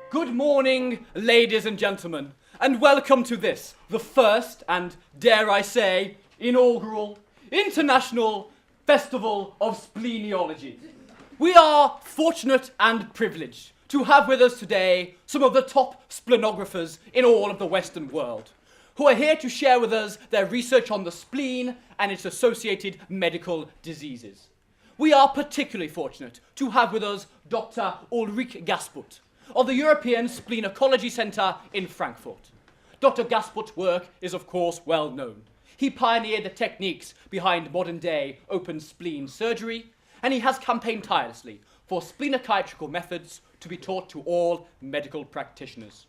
Good morning, ladies and gentlemen, and welcome to this, the first and, dare I say, inaugural International Festival of Spleniology. We are fortunate and privileged to have with us today some of the top splenographers in all of the Western world, who are here to share with us their research on the spleen and its associated medical diseases. We are particularly fortunate to have with us Dr. Ulrich Gasput of the European Splenecology Centre in Frankfurt. Dr. Gasput's work is, of course, well known. He pioneered the techniques behind modern-day open spleen surgery, and he has campaigned tirelessly for splenochiatrical methods to be taught to all medical practitioners.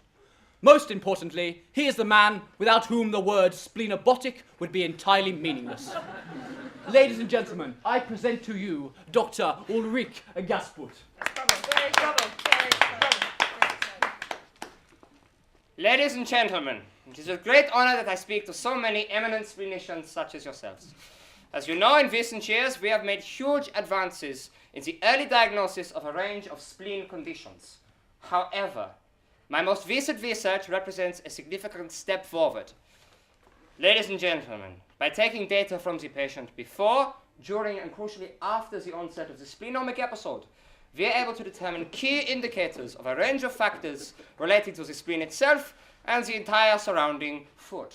Most importantly, he is the man without whom the word splenobotic would be entirely meaningless. Ladies and gentlemen, I present to you Dr. Ulrich Gasput. Ladies and gentlemen, it is a great honor that I speak to so many eminent splenicians such as yourselves. As you know, in recent years, we have made huge advances in the early diagnosis of a range of spleen conditions. However, my most recent research represents a significant step forward. Ladies and gentlemen, by taking data from the patient before, during, and crucially after the onset of the splenomic episode, we are able to determine key indicators of a range of factors relating to the spleen itself and the entire surrounding foot.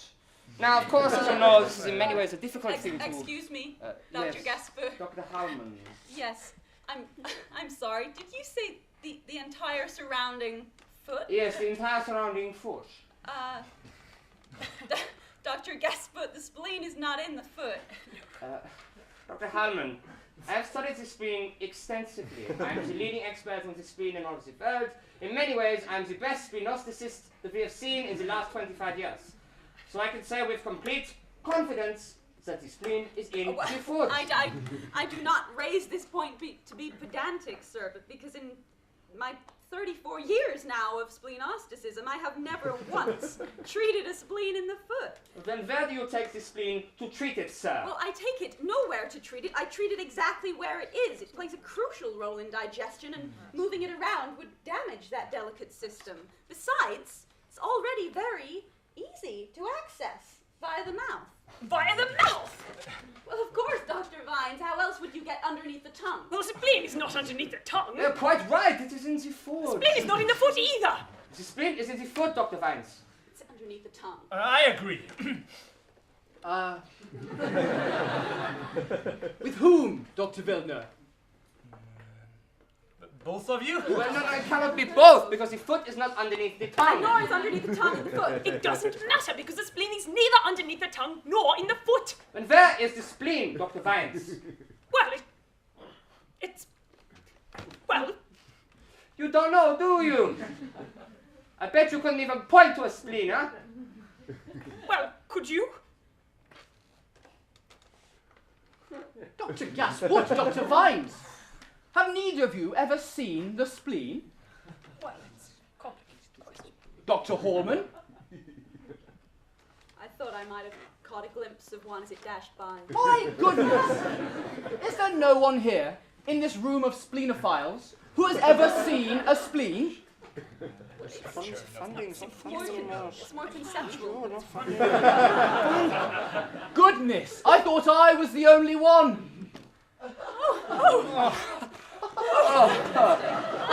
Now, of course, as you know, this is in many ways a difficult thing to... Excuse me, Dr. Yes, Gasput. Dr. Hallman. Yes, I'm sorry. Did you say the entire surrounding foot? Yes, the entire surrounding foot. Dr. Gasput, the spleen is not in the foot. Dr. Hallman, I have studied the spleen extensively. I am the leading expert on the spleen in all of the world. In many ways, I am the best splenosticist that we have seen in the last 25 years. So I can say with complete confidence that the spleen is in the foot. I do not raise this point to be pedantic, sir, but because in my 34 years now of splenosticism, I have never once treated a spleen in the foot. Then where do you take the spleen to treat it, sir? Well, I take it nowhere to treat it. I treat it exactly where it is. It plays a crucial role in digestion, and moving it around would damage that delicate system. Besides, it's already very easy to access via the mouth. Via the mouth? Well, of course, Dr. Vines. How else would you get underneath the tongue? Well, the spleen is not underneath the tongue. You're quite right, it is in the foot. The spleen is not in the foot either. The spleen is in the foot, Dr. Vines. It's underneath the tongue. I agree. With whom, Dr. Wildner? Both of you? Well, no, it cannot be both, because the foot is not underneath the tongue. Nor is underneath the tongue and the foot. It doesn't matter because the spleen is neither underneath the tongue nor in the foot. And where is the spleen, Dr. Vines? Well, it's... Well... You don't know, do you? I bet you couldn't even point to a spleen, huh? Well, could you? Dr. Gasput, Dr. Vines, have neither of you ever seen the spleen? Well, it's a complicated question. Dr. Hallman? I thought I might have caught a glimpse of one as it dashed by. My goodness! Is there no one here, in this room of splenophiles, who has ever seen a spleen? It's more conceptual. Goodness! I thought I was the only one!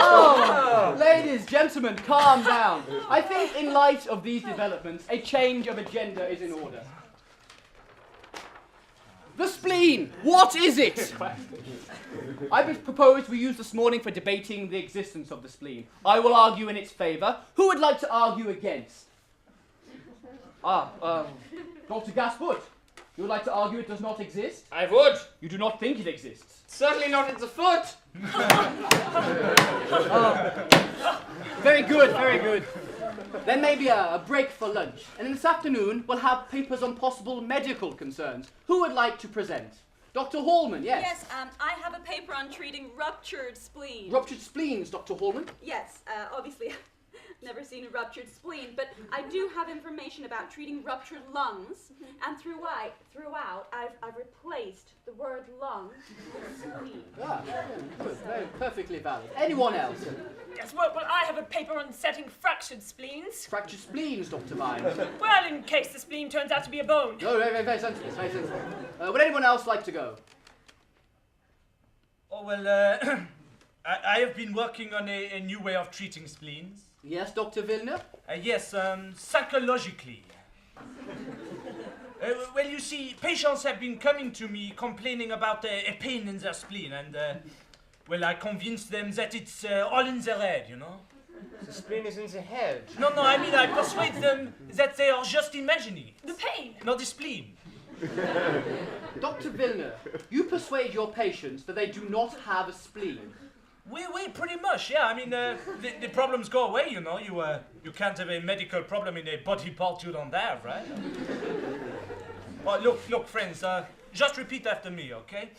Oh, ladies, gentlemen, calm down. I think in light of these developments, a change of agenda is in order. The spleen, what is it? I proposed we use this morning for debating the existence of the spleen. I will argue in its favour. Who would like to argue against? Dr. Gasput, you would like to argue it does not exist? I would. You do not think it exists? Certainly not in the foot. Very good, very good. Then maybe a break for lunch. And this afternoon, we'll have papers on possible medical concerns. Who would like to present? Dr. Hallman, yes? Yes, I have a paper on treating ruptured spleen. Ruptured spleens, Dr. Hallman? Yes, obviously never seen a ruptured spleen, but I do have information about treating ruptured lungs, and throughout I've replaced the word lung with spleen. Ah, good, very perfectly valid. Anyone else? Yes, well, I have a paper on setting fractured spleens. Fractured spleens, Dr. Vines. Well, in case the spleen turns out to be a bone. No, very sensible, very sensible. Would anyone else like to go? Oh, well, I have been working on a new way of treating spleens. Yes, Dr. Villeneuve? Yes, psychologically. Well, you see, patients have been coming to me complaining about a pain in their spleen, and, well, I convinced them that it's all in their head, you know? The spleen is in the head. No, I mean, I persuade them that they are just imagining it. The pain. Not the spleen. Dr. Villeneuve, you persuade your patients that they do not have a spleen. We pretty much, yeah. I mean, the problems go away, you know. You can't have a medical problem in a body part you don't have, right? Well, look, friends, just repeat after me, okay?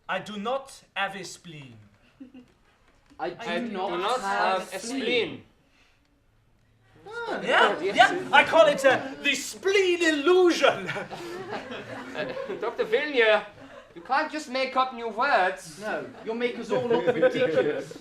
I do not have a spleen. I do not have a spleen. Yeah, I call it the spleen illusion. Dr. Villeneuve, you can't just make up new words. No, you'll make us all look ridiculous.